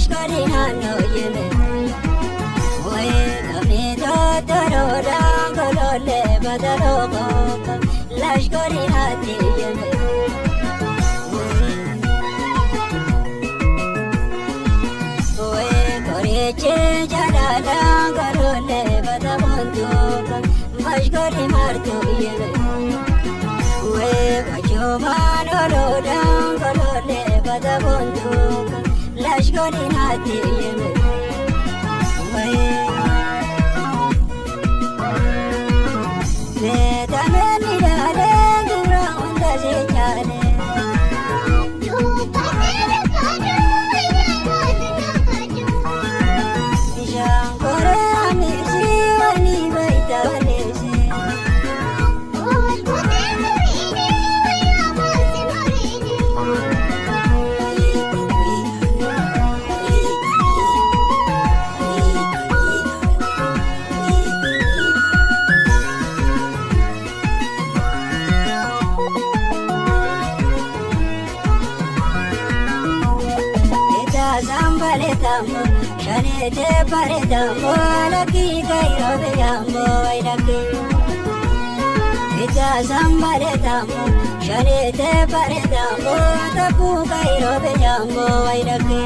lashkarina no yeme we kamito tarora golole badarogo lashkarina ti yeme we koreche jalala golole badabondu lashkari martu yeme we kachomano lodan golole badabondu lashkarina ti yeme Zambaletamo, shanete paretamo, laki kairo beyamo, laki. Ita zambaletamo, shanete paretamo, tapu kairo beyamo, laki.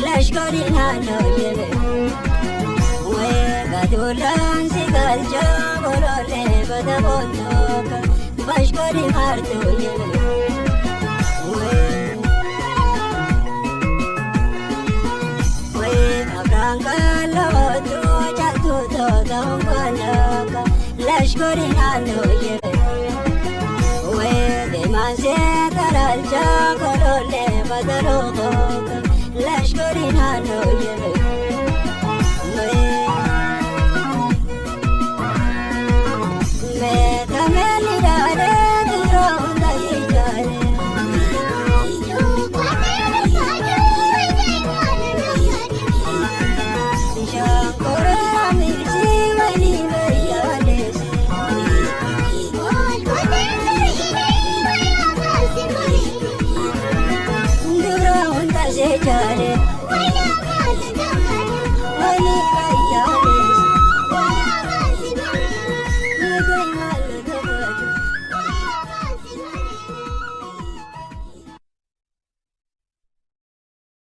Lashkarina no yeme we gadulan sigalja golole badabondo lashkari martu yeme we abranka lotu chatu to dongana lashkarina no yeme we demanse taralja golole badarogo lashkarina no yeme me tameli dare duro dai dare yo